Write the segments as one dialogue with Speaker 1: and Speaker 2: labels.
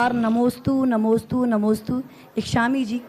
Speaker 1: नमोस्तु नमोस्तु नमोस्तु। इक्षामी जी,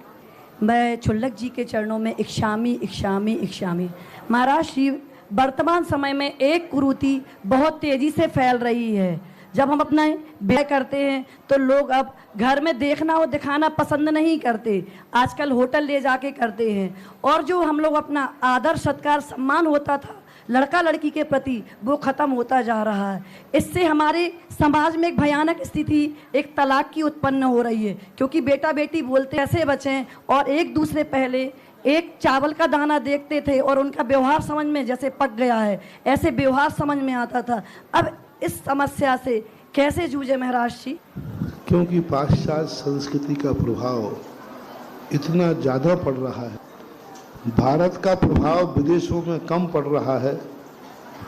Speaker 1: मैं छुल्लक जी के चरणों में इक्षामी इक्षामी इक्षामी। महाराज श्री, वर्तमान समय में एक कुरीति बहुत तेज़ी से फैल रही है। जब हम अपना ब्याह करते हैं तो लोग अब घर में देखना और दिखाना पसंद नहीं करते, आजकल होटल ले जाके करते हैं। और जो हम लोग अपना आदर सत्कार सम्मान होता था लड़का लड़की के प्रति, वो ख़त्म होता जा रहा है। इससे हमारे समाज में एक भयानक स्थिति, एक तलाक की उत्पन्न हो रही है, क्योंकि बेटा बेटी बोलते कैसे बचें और एक दूसरे पहले एक चावल का दाना देखते थे और उनका व्यवहार समझ में जैसे पक गया है, ऐसे व्यवहार समझ में आता था। अब इस समस्या से कैसे जूझे महाराज जी?
Speaker 2: क्योंकि पाश्चात्य संस्कृति का प्रभाव इतना ज़्यादा पड़ रहा है। भारत का प्रभाव विदेशों में कम पड़ रहा है,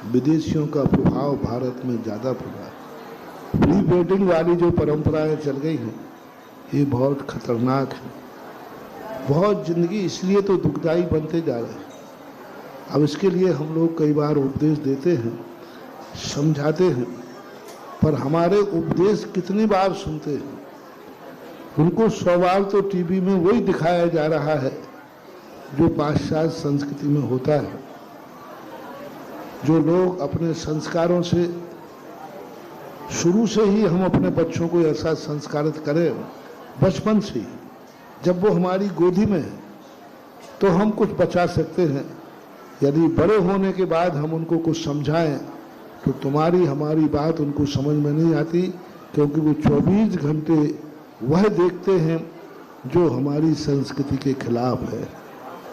Speaker 2: विदेशियों का प्रभाव भारत में ज़्यादा पड़ रहा है। प्री वेडिंग वाली जो परंपराएं चल गई हैं, ये बहुत खतरनाक है। बहुत ज़िंदगी इसलिए तो दुखदायी बनते जा रहे हैं। अब इसके लिए हम लोग कई बार उपदेश देते हैं, समझाते हैं, पर हमारे उपदेश कितनी बार सुनते हैं? उनको 100 बार तो टीवी में वही दिखाया जा रहा है जो पाश्चात्य संस्कृति में होता है। जो लोग अपने संस्कारों से शुरू से ही हम अपने बच्चों को ऐसा संस्कारित करें, बचपन से ही, जब वो हमारी गोदी में है तो हम कुछ बचा सकते हैं। यदि बड़े होने के बाद हम उनको कुछ समझाएं तो तुम्हारी हमारी बात उनको समझ में नहीं आती, क्योंकि वो 24 घंटे वह देखते हैं जो हमारी संस्कृति के खिलाफ है।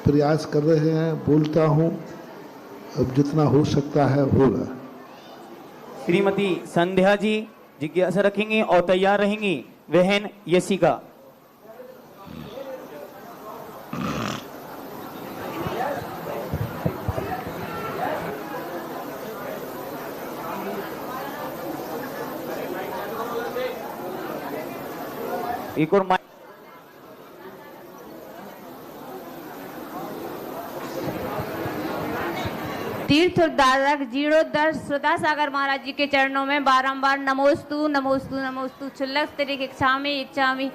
Speaker 2: प्रयास कर रहे हैं, बोलता हूँ, अब जितना हो सकता है होगा।
Speaker 3: श्रीमती संध्या जी जिज्ञासा रखेंगी और तैयार रहेंगी बहन यशिका। एक और
Speaker 4: तीर्थ उद्धारक जीर्णोद्धार सदा सागर महाराज जी के चरणों में बारंबार नमोस्तु नमोस्तु नमोस्तु। छुल्लक तरीके इच्छामी इच्छामी।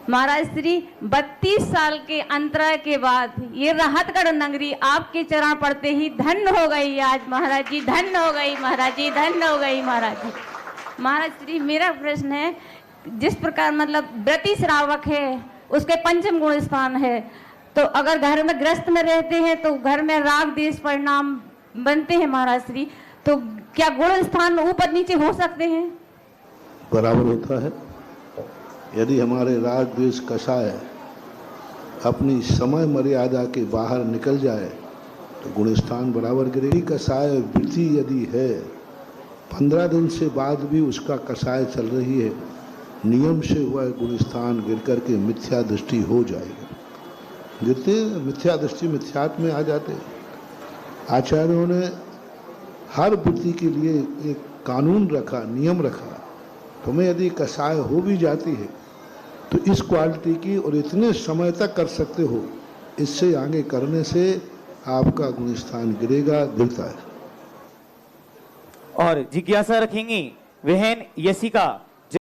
Speaker 4: महाराज श्री 32 साल के अंतराय के बाद ये राहतगढ़ नगरी आपके चरण पड़ते ही धन्य हो गई। आज महाराज जी धन्य हो गई, महाराज जी धन्य हो गई। महाराज जी, महाराज श्री, मेरा प्रश्न है, जिस प्रकार मतलब व्रती श्रावक है उसके पंचम गुण स्थान है, तो अगर घर में गृहस्थ में रहते हैं तो घर में राग देश परिणाम बनते हैं महाराज श्री, तो क्या गुण स्थान ऊपर नीचे हो सकते हैं?
Speaker 2: बराबर होता है। यदि हमारे राग द्वेष कषाय अपनी समय मर्यादा के बाहर निकल जाए तो गुण स्थान बराबर गिरेगी। कषाय वृत्ति यदि है, 15 दिन से बाद भी उसका कषाय चल रही है, नियम से हुआ गुण स्थान गिर करके मिथ्या दृष्टि हो जाएगी। गिरते मिथ्या दृष्टि मिथ्यात्व में आ जाते। आचार्यों ने हर वृत्ति के लिए एक कानून रखा, नियम रखा। तुम्हें यदि कषाय हो भी जाती है तो इस क्वालिटी की और इतने समय तक कर सकते हो, इससे आगे करने से आपका गुण स्थान गिरेगा, गिरता है।
Speaker 3: और जिज्ञासा रखेंगी बहन यशिका।